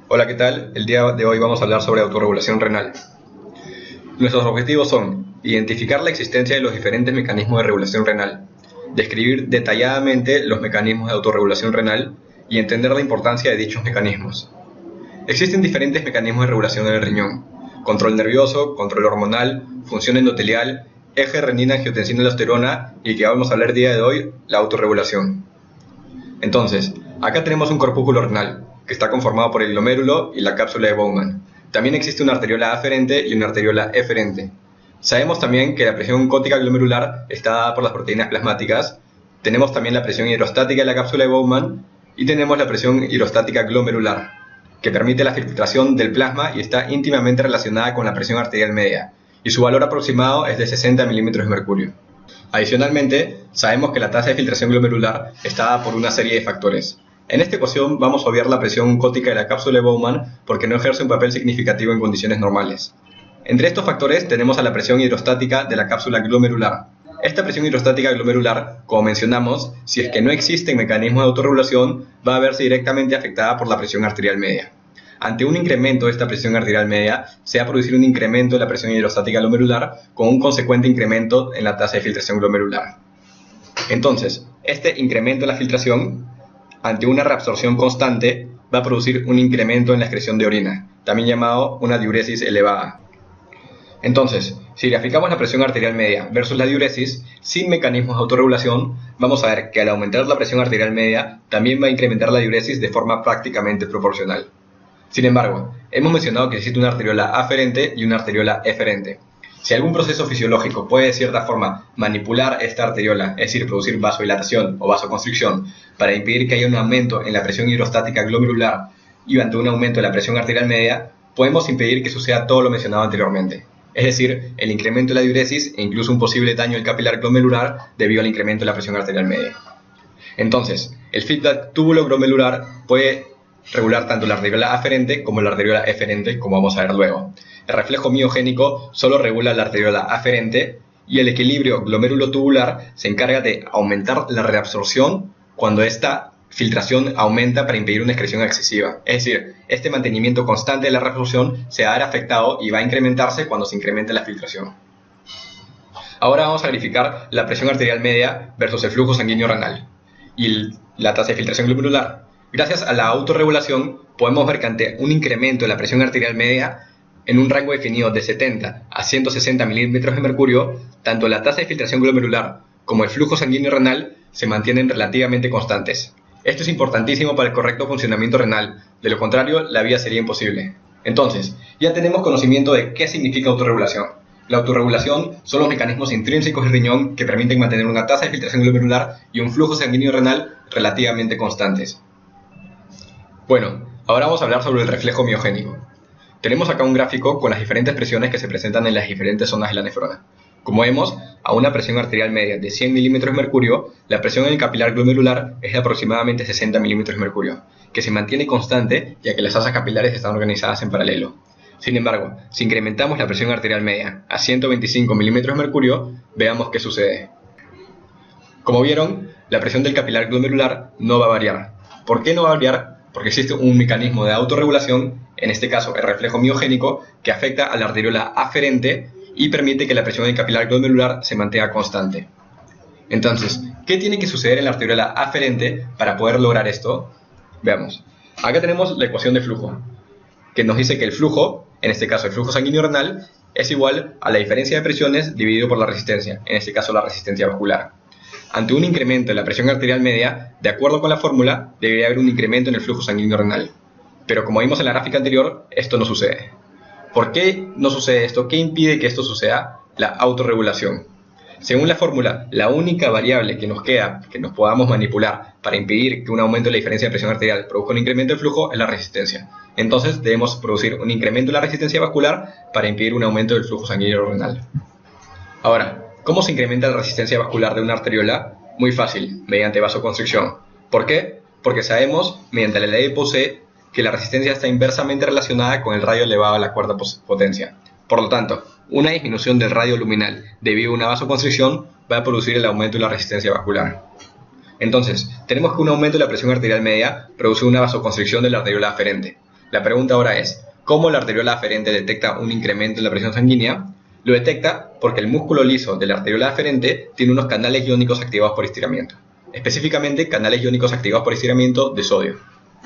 Hola, ¿qué tal? El día de hoy vamos a hablar sobre autorregulación renal. Nuestros objetivos son identificar la existencia de los diferentes mecanismos de regulación renal, describir detalladamente los mecanismos de autorregulación renal y entender la importancia de dichos mecanismos. Existen diferentes mecanismos de regulación del riñón: control nervioso, control hormonal, función endotelial, eje renina-angiotensina-aldosterona y que vamos a hablar el día de hoy, la autorregulación. Entonces, acá tenemos un corpúsculo renal, que está conformado por el glomérulo y la cápsula de Bowman. También existe una arteriola aferente y una arteriola eferente. Sabemos también que la presión oncótica glomerular está dada por las proteínas plasmáticas. Tenemos también la presión hidrostática de la cápsula de Bowman y tenemos la presión hidrostática glomerular, que permite la filtración del plasma y está íntimamente relacionada con la presión arterial media, y su valor aproximado es de 60 milímetros de mercurio. Adicionalmente, sabemos que la tasa de filtración glomerular está dada por una serie de factores. En esta ecuación vamos a obviar la presión oncótica de la cápsula de Bowman porque no ejerce un papel significativo en condiciones normales. Entre estos factores tenemos a la presión hidrostática de la cápsula glomerular. Esta presión hidrostática glomerular, como mencionamos, si es que no existen mecanismos de autorregulación, va a verse directamente afectada por la presión arterial media. Ante un incremento de esta presión arterial media, se va a producir un incremento de la presión hidrostática glomerular con un consecuente incremento en la tasa de filtración glomerular. Entonces, este incremento en la filtración, ante una reabsorción constante, va a producir un incremento en la excreción de orina, también llamado una diuresis elevada. Entonces, si graficamos la presión arterial media versus la diuresis, sin mecanismos de autorregulación, vamos a ver que al aumentar la presión arterial media, también va a incrementar la diuresis de forma prácticamente proporcional. Sin embargo, hemos mencionado que existe una arteriola aferente y una arteriola eferente. Si algún proceso fisiológico puede de cierta forma manipular esta arteriola, es decir, producir vasodilatación o vasoconstricción, para impedir que haya un aumento en la presión hidrostática glomerular y ante un aumento de la presión arterial media, podemos impedir que suceda todo lo mencionado anteriormente. Es decir, el incremento de la diuresis e incluso un posible daño del capilar glomerular debido al incremento de la presión arterial media. Entonces, el feedback túbulo-glomerular puede regular tanto la arteriola aferente como la arteriola eferente, como vamos a ver luego. El reflejo miogénico solo regula la arteriola aferente y el equilibrio glomérulo-tubular se encarga de aumentar la reabsorción cuando esta filtración aumenta para impedir una excreción excesiva. Es decir, este mantenimiento constante de la reabsorción se va a ver afectado y va a incrementarse cuando se incremente la filtración. Ahora vamos a verificar la presión arterial media versus el flujo sanguíneo renal y la tasa de filtración glomerular. Gracias a la autorregulación podemos ver que ante un incremento de la presión arterial media en un rango definido de 70 a 160 milímetros de mercurio, tanto la tasa de filtración glomerular como el flujo sanguíneo renal se mantienen relativamente constantes. Esto es importantísimo para el correcto funcionamiento renal, de lo contrario la vida sería imposible. Entonces, ya tenemos conocimiento de qué significa autorregulación. La autorregulación son los mecanismos intrínsecos del riñón que permiten mantener una tasa de filtración glomerular y un flujo sanguíneo renal relativamente constantes. Bueno, ahora vamos a hablar sobre el reflejo miogénico. Tenemos acá un gráfico con las diferentes presiones que se presentan en las diferentes zonas de la nefrona. Como vemos, a una presión arterial media de 100 milímetros de mercurio, la presión en el capilar glomerular es de aproximadamente 60 milímetros de mercurio, que se mantiene constante ya que las asas capilares están organizadas en paralelo. Sin embargo, si incrementamos la presión arterial media a 125 milímetros de mercurio, veamos qué sucede. Como vieron, la presión del capilar glomerular no va a variar. ¿Por qué no va a variar? Porque existe un mecanismo de autorregulación, en este caso el reflejo miogénico, que afecta a la arteriola aferente y permite que la presión del capilar glomerular se mantenga constante. Entonces, ¿qué tiene que suceder en la arteriola aferente para poder lograr esto? Veamos. Acá tenemos la ecuación de flujo, que nos dice que el flujo, en este caso el flujo sanguíneo renal, es igual a la diferencia de presiones dividido por la resistencia, en este caso la resistencia vascular. Ante un incremento en la presión arterial media, de acuerdo con la fórmula, debería haber un incremento en el flujo sanguíneo renal. Pero como vimos en la gráfica anterior, esto no sucede. ¿Por qué no sucede esto? ¿Qué impide que esto suceda? La autorregulación. Según la fórmula, la única variable que nos queda, que nos podamos manipular para impedir que un aumento de la diferencia de presión arterial produzca un incremento de flujo es la resistencia. Entonces debemos producir un incremento de la resistencia vascular para impedir un aumento del flujo sanguíneo renal. Ahora, ¿cómo se incrementa la resistencia vascular de una arteriola? Muy fácil, mediante vasoconstricción. ¿Por qué? Porque sabemos, mediante la ley de Poiseuille, que la resistencia está inversamente relacionada con el radio elevado a la cuarta potencia. Por lo tanto, una disminución del radio luminal debido a una vasoconstricción va a producir el aumento de la resistencia vascular. Entonces, tenemos que un aumento de la presión arterial media produce una vasoconstricción de la arteriola aferente. La pregunta ahora es, ¿cómo la arteriola aferente detecta un incremento en la presión sanguínea? Lo detecta porque el músculo liso de la arteriola aferente tiene unos canales iónicos activados por estiramiento, específicamente canales iónicos activados por estiramiento de sodio.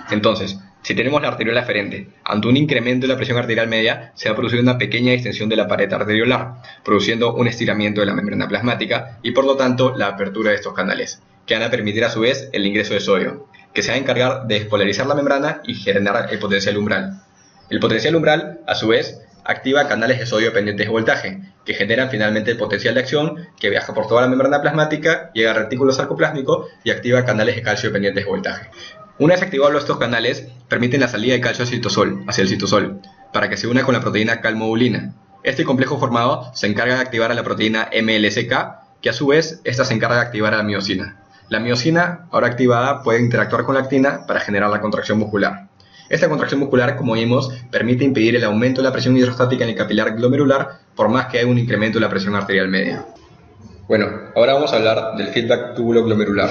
Entonces, si tenemos la arteriola aferente, ante un incremento de la presión arterial media, se va a producir una pequeña distensión de la pared arteriolar, produciendo un estiramiento de la membrana plasmática y por lo tanto la apertura de estos canales, que van a permitir a su vez el ingreso de sodio, que se va a encargar de despolarizar la membrana y generar el potencial umbral. El potencial umbral, a su vez, activa canales de sodio dependientes de voltaje, que generan finalmente el potencial de acción que viaja por toda la membrana plasmática, llega al retículo sarcoplásmico y activa canales de calcio dependientes de voltaje. Una vez activados estos canales, permiten la salida de calcio hacia el citosol, para que se una con la proteína calmodulina. Este complejo formado se encarga de activar a la proteína MLSK, que a su vez, esta se encarga de activar a la miosina. La miosina, ahora activada, puede interactuar con la actina para generar la contracción muscular. Esta contracción muscular, como vimos, permite impedir el aumento de la presión hidrostática en el capilar glomerular, por más que haya un incremento de la presión arterial media. Bueno, ahora vamos a hablar del feedback túbulo glomerular.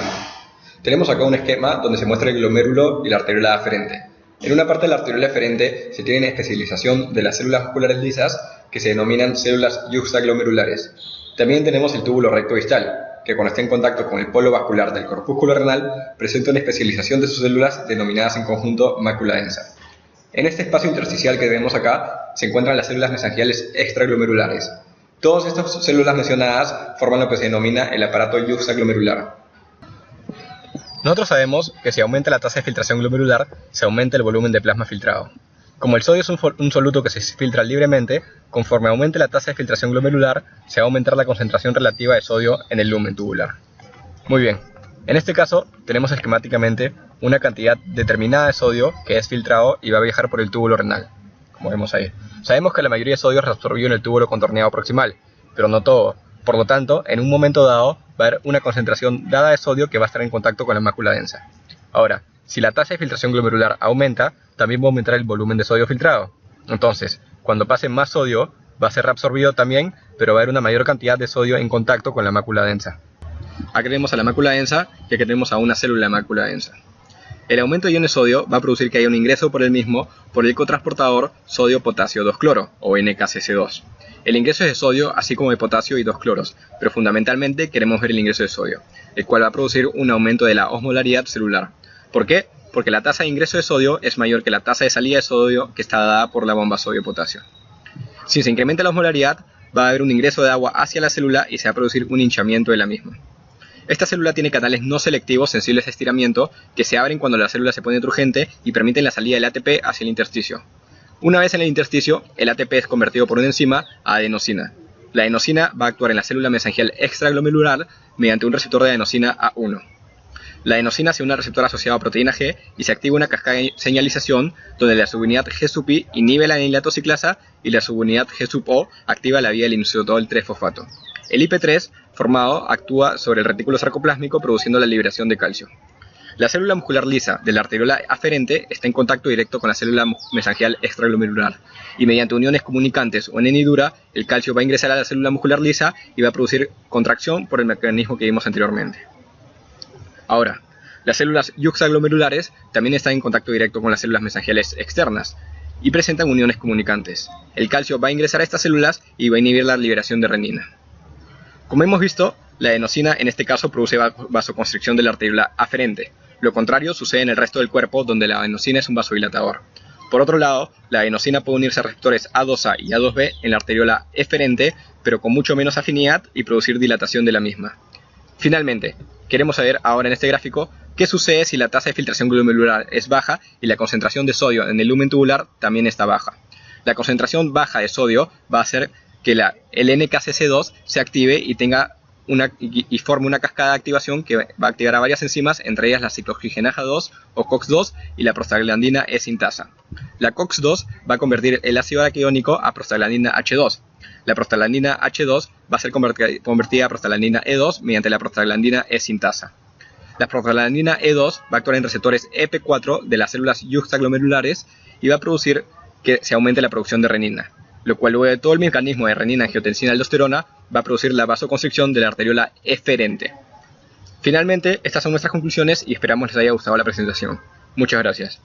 Tenemos acá un esquema donde se muestra el glomérulo y la arteriola aferente. En una parte de la arteriola aferente se tiene especialización de las células musculares lisas que se denominan células yuxtaglomerulares. También tenemos el túbulo recto distal, que cuando está en contacto con el polo vascular del corpúsculo renal presenta una especialización de sus células denominadas en conjunto mácula densa. En este espacio intersticial que vemos acá se encuentran las células mesangiales extraglomerulares. Todas estas células mencionadas forman lo que se denomina el aparato yuxtaglomerular. Nosotros sabemos que si aumenta la tasa de filtración glomerular, se aumenta el volumen de plasma filtrado. Como el sodio es un soluto que se filtra libremente, conforme aumente la tasa de filtración glomerular, se va a aumentar la concentración relativa de sodio en el lumen tubular. Muy bien, en este caso tenemos esquemáticamente una cantidad determinada de sodio que es filtrado y va a viajar por el túbulo renal, como vemos ahí. Sabemos que la mayoría de sodio es reabsorbido en el túbulo contorneado proximal, pero no todo. Por lo tanto, en un momento dado va a haber una concentración dada de sodio que va a estar en contacto con la mácula densa. Ahora, si la tasa de filtración glomerular aumenta, también va a aumentar el volumen de sodio filtrado. Entonces, cuando pase más sodio, va a ser reabsorbido también, pero va a haber una mayor cantidad de sodio en contacto con la mácula densa. Aquí tenemos a la mácula densa y aquí tenemos a una célula de mácula densa. El aumento de iones sodio va a producir que haya un ingreso por el mismo por el cotransportador sodio-potasio 2-cloro, o NKCC2. El ingreso es de sodio, así como de potasio y 2 cloros, pero fundamentalmente queremos ver el ingreso de sodio, el cual va a producir un aumento de la osmolaridad celular. ¿Por qué? Porque la tasa de ingreso de sodio es mayor que la tasa de salida de sodio que está dada por la bomba sodio-potasio. Si se incrementa la osmolaridad, va a haber un ingreso de agua hacia la célula y se va a producir un hinchamiento de la misma. Esta célula tiene canales no selectivos sensibles a estiramiento que se abren cuando la célula se pone turgente y permiten la salida del ATP hacia el intersticio. Una vez en el intersticio, el ATP es convertido por una enzima a adenosina. La adenosina va a actuar en la célula mesangial extraglomerular mediante un receptor de adenosina A1. La adenosina se une al receptor asociado a proteína G y se activa una cascada de señalización donde la subunidad G-I inhibe la anilatociclasa y la subunidad G-O activa la vía del inositol 3-fosfato. El IP3 formado actúa sobre el retículo sarcoplásmico produciendo la liberación de calcio. La célula muscular lisa de la arteriola aferente está en contacto directo con la célula mesangial extraglomerular y mediante uniones comunicantes o en henidura el calcio va a ingresar a la célula muscular lisa y va a producir contracción por el mecanismo que vimos anteriormente. Ahora, las células yuxtaglomerulares también están en contacto directo con las células mesangiales externas y presentan uniones comunicantes. El calcio va a ingresar a estas células y va a inhibir la liberación de renina. Como hemos visto, la adenosina en este caso produce vasoconstricción de la arteriola aferente. Lo contrario sucede en el resto del cuerpo donde la adenosina es un vasodilatador. Por otro lado, la adenosina puede unirse a receptores A2A y A2B en la arteriola eferente, pero con mucho menos afinidad y producir dilatación de la misma. Finalmente, queremos saber ahora en este gráfico qué sucede si la tasa de filtración glomerular es baja y la concentración de sodio en el lumen tubular también está baja. La concentración baja de sodio va a hacer que el NKCC2 se active y forme una cascada de activación que va a activar a varias enzimas, entre ellas la ciclooxigenasa 2 o COX-2 y la prostaglandina E sintasa. La COX-2 va a convertir el ácido araquidónico a prostaglandina H2. La prostaglandina H2 va a ser convertida a prostaglandina E2 mediante la prostaglandina E sintasa. La prostaglandina E2 va a actuar en receptores EP4 de las células yuxtaglomerulares y va a producir que se aumente la producción de renina, lo cual luego de todo el mecanismo de renina, angiotensina, aldosterona va a producir la vasoconstricción de la arteriola eferente. Finalmente, estas son nuestras conclusiones y esperamos les haya gustado la presentación. Muchas gracias.